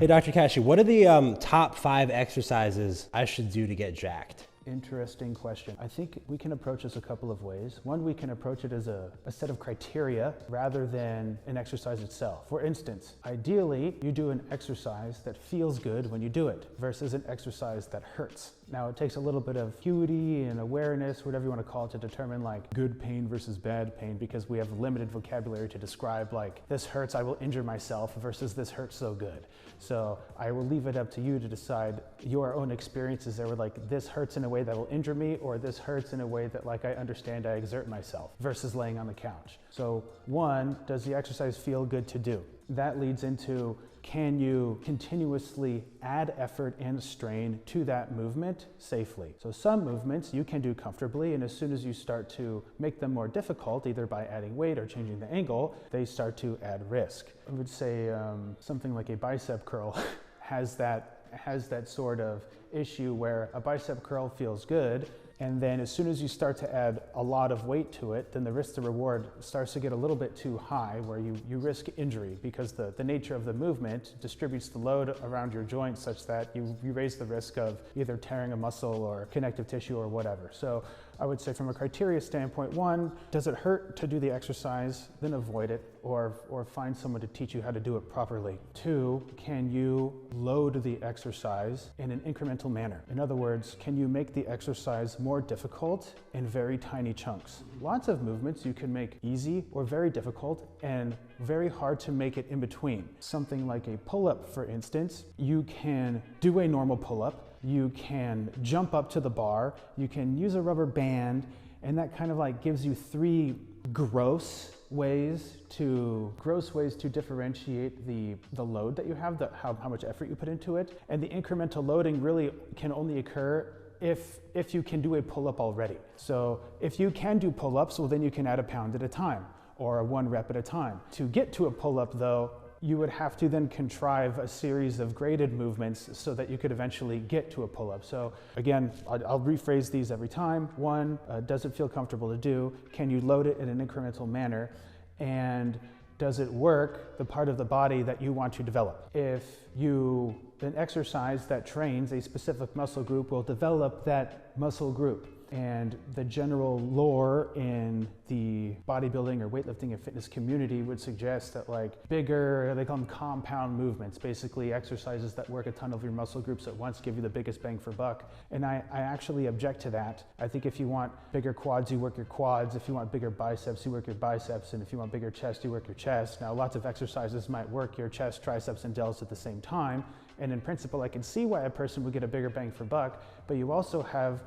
Hey, Dr. Kashey, what are the top 5 exercises I should do to get jacked? Interesting question. I think we can approach this a couple of ways. One, we can approach it as a set of criteria rather than an exercise itself. For instance, ideally, you do an exercise that feels good when you do it versus an exercise that hurts. Now, it takes a little bit of acuity and awareness, whatever you want to call it, to determine like good pain versus bad pain, because we have limited vocabulary to describe like this hurts, I will injure myself, versus this hurts so good. So I will leave it up to you to decide your own experiences there with like this hurts in a way that will injure me, or this hurts in a way that like I understand I exert myself, versus laying on the couch. So one, does the exercise feel good to do? That leads into, can you continuously add effort and strain to that movement safely? So some movements you can do comfortably, and as soon as you start to make them more difficult, either by adding weight or changing the angle, they start to add risk. I would say something like a bicep curl has that sort of issue where a bicep curl feels good, and then as soon as you start to add a lot of weight to it, then the risk to reward starts to get a little bit too high, where you risk injury, because the nature of the movement distributes the load around your joint such that you raise the risk of either tearing a muscle or connective tissue or whatever. So I would say from a criteria standpoint, one, does it hurt to do the exercise? Then avoid it, or find someone to teach you how to do it properly. Two, can you load the exercise in an incremental manner? In other words, can you make the exercise more difficult in very tiny chunks? Lots of movements you can make easy or very difficult, and very hard to make it in between. Something like a pull-up, for instance, you can do a normal pull-up, you can jump up to the bar, you can use a rubber band, and that kind of like gives you 3 gross ways to differentiate the load that you have, how much effort you put into it. And the incremental loading really can only occur if you can do a pull-up already. So if you can do pull-ups, well then you can add a pound at a time, or a 1 rep at a time. To get to a pull-up though, you would have to then contrive a series of graded movements so that you could eventually get to a pull-up. So again, I'll rephrase these every time. One, does it feel comfortable to do? Can you load it in an incremental manner? And does it work the part of the body that you want to develop? If an exercise that trains a specific muscle group will develop that muscle group. And the general lore in the bodybuilding or weightlifting and fitness community would suggest that like bigger, they call them compound movements, basically exercises that work a ton of your muscle groups at once give you the biggest bang for buck. And I actually object to that. I think if you want bigger quads, you work your quads. If you want bigger biceps, you work your biceps. And if you want bigger chest, you work your chest. Now, lots of exercises might work your chest, triceps, and delts at the same time. And in principle, I can see why a person would get a bigger bang for buck, but you also have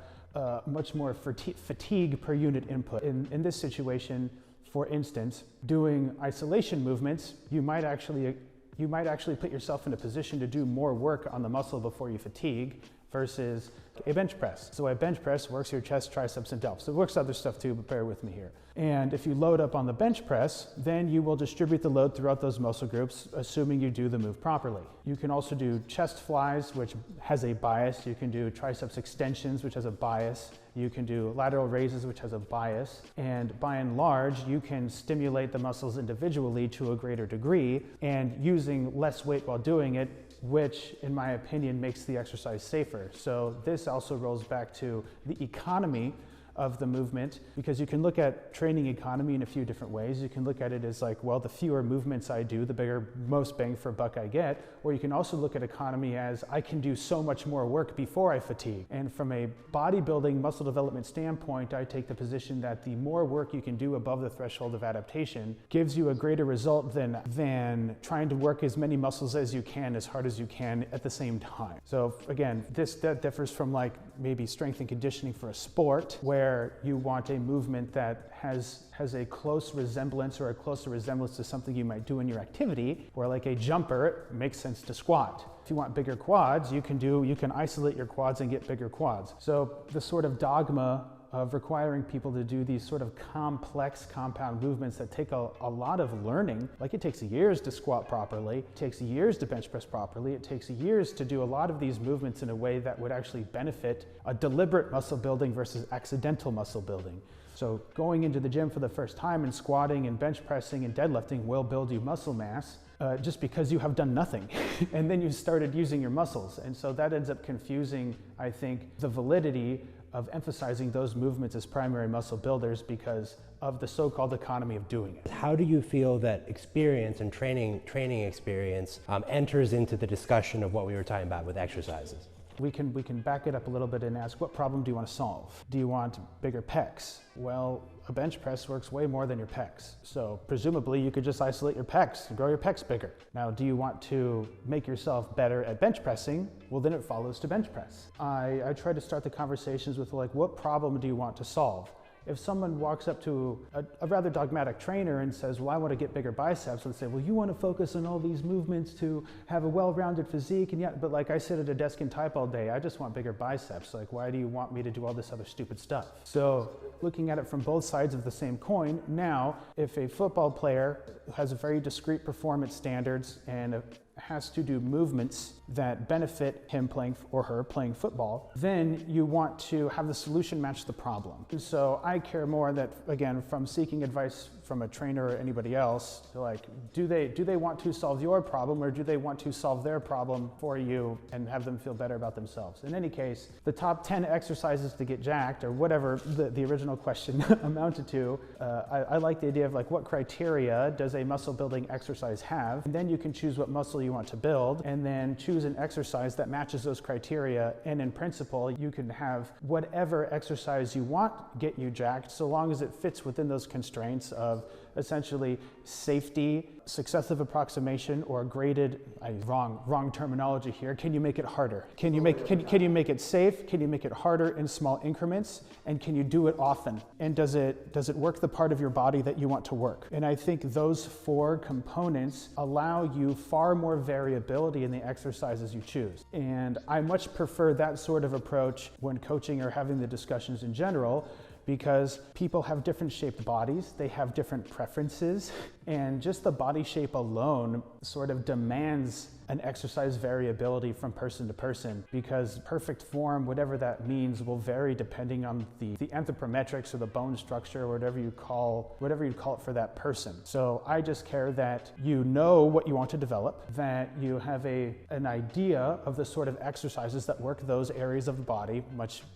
much more fatigue per unit input. In this situation, for instance, doing isolation movements, you might actually put yourself in a position to do more work on the muscle before you fatigue, versus a bench press. So a bench press works your chest, triceps, and delts. It works other stuff too, but bear with me here. And if you load up on the bench press, then you will distribute the load throughout those muscle groups, assuming you do the move properly. You can also do chest flies, which has a bias. You can do triceps extensions, which has a bias. You can do lateral raises, which has a bias. And by and large, you can stimulate the muscles individually to a greater degree, and using less weight while doing it, which in my opinion makes the exercise safer. So this also rolls back to the economy of the movement, because you can look at training economy in a few different ways. You can look at it as like, well, the fewer movements I do, the bigger, most bang for buck I get. Or you can also look at economy as I can do so much more work before I fatigue. And from a bodybuilding muscle development standpoint, I take the position that the more work you can do above the threshold of adaptation gives you a greater result than trying to work as many muscles as you can, as hard as you can at the same time. So again, that differs from like maybe strength and conditioning for a sport, where you want a movement that has a close resemblance or a closer resemblance to something you might do in your activity, where like a jumper, it makes sense to squat. If you want bigger quads, you can isolate your quads and get bigger quads. So the sort of dogma of requiring people to do these sort of complex compound movements that take a lot of learning. Like it takes years to squat properly, it takes years to bench press properly, it takes years to do a lot of these movements in a way that would actually benefit a deliberate muscle building versus accidental muscle building. So going into the gym for the first time and squatting and bench pressing and deadlifting will build you muscle mass just because you have done nothing. And then you started using your muscles. And so that ends up confusing, I think, the validity of emphasizing those movements as primary muscle builders because of the so-called economy of doing it. How do you feel that experience and training experience enters into the discussion of what we were talking about with exercises? We can back it up a little bit and ask, what problem do you want to solve? Do you want bigger pecs? Well, a bench press works way more than your pecs. So presumably you could just isolate your pecs and grow your pecs bigger. Now, do you want to make yourself better at bench pressing? Well, then it follows to bench press. I try to start the conversations with like, what problem do you want to solve? If someone walks up to a rather dogmatic trainer and says, well, I want to get bigger biceps, let's say, well, you want to focus on all these movements to have a well-rounded physique, and yet, but like I sit at a desk and type all day, I just want bigger biceps. Like, why do you want me to do all this other stupid stuff? So looking at it from both sides of the same coin, now, if a football player has a very discrete performance standards and has to do movements that benefit him playing or her playing football, then you want to have the solution match the problem. And so I care more that, again, from seeking advice from a trainer or anybody else, like, do they want to solve your problem or do they want to solve their problem for you and have them feel better about themselves? In any case, the top 10 exercises to get jacked, or whatever the original question amounted to, I like the idea of like, what criteria does a muscle building exercise have? And then you can choose what muscle you want to build and then choose an exercise that matches those criteria. And in principle, you can have whatever exercise you want get you jacked, so long as it fits within those constraints of essentially safety, successive approximation, or graded, wrong terminology here. Can you make it harder? Can you make it safe? Can you make it harder in small increments? And can you do it often? And does it work the part of your body that you want to work? And I think those 4 components allow you far more variability in the exercises you choose. And I much prefer that sort of approach when coaching or having the discussions in general, because people have different shaped bodies, they have different preferences, and just the body shape alone sort of demands an exercise variability from person to person, because perfect form, whatever that means, will vary depending on the anthropometrics or the bone structure or whatever you call it for that person. So I just care that you know what you want to develop, that you have an idea of the sort of exercises that work those areas of the body,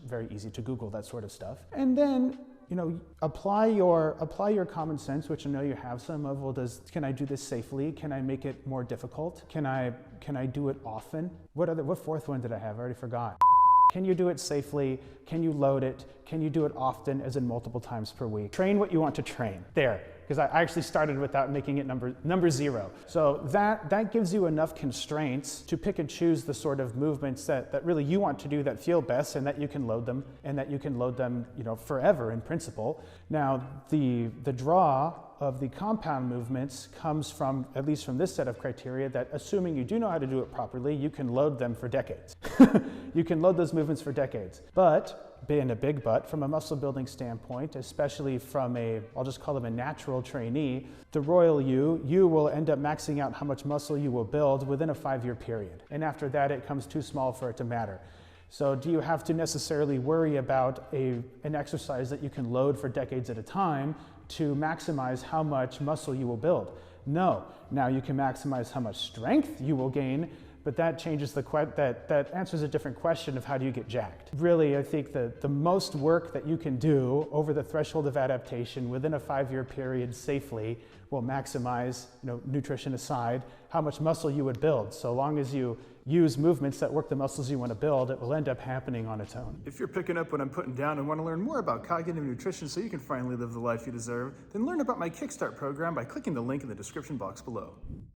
very easy to Google that sort of stuff, and then apply your common sense, which I know you have some of. Well, can I do this safely? Can I make it more difficult? Can I do it often? What 4th one did I have? I already forgot. Can you do it safely? Can you load it? Can you do it often, as in multiple times per week? Train what you want to train. There. Because I actually started without making it number 0. So that gives you enough constraints to pick and choose the sort of movements that really you want to do that feel best, and that you can load them, forever in principle. Now, the draw of the compound movements comes from, at least from this set of criteria, that assuming you do know how to do it properly, you can load them for decades. You can load those movements for decades. But, being a big but, from a muscle building standpoint, especially from I'll just call them a natural trainee, the royal you will end up maxing out how much muscle you will build within a 5-year period. And after that, it comes too small for it to matter. So do you have to necessarily worry about an exercise that you can load for decades at a time to maximize how much muscle you will build? No. Now you can maximize how much strength you will gain, but that changes that answers a different question of how do you get jacked. Really, I think that the most work that you can do over the threshold of adaptation within a 5-year period safely will maximize, nutrition aside, how much muscle you would build. So long as you use movements that work the muscles you want to build, it will end up happening on its own. If you're picking up what I'm putting down and want to learn more about cognitive nutrition so you can finally live the life you deserve, then learn about my Kickstart program by clicking the link in the description box below.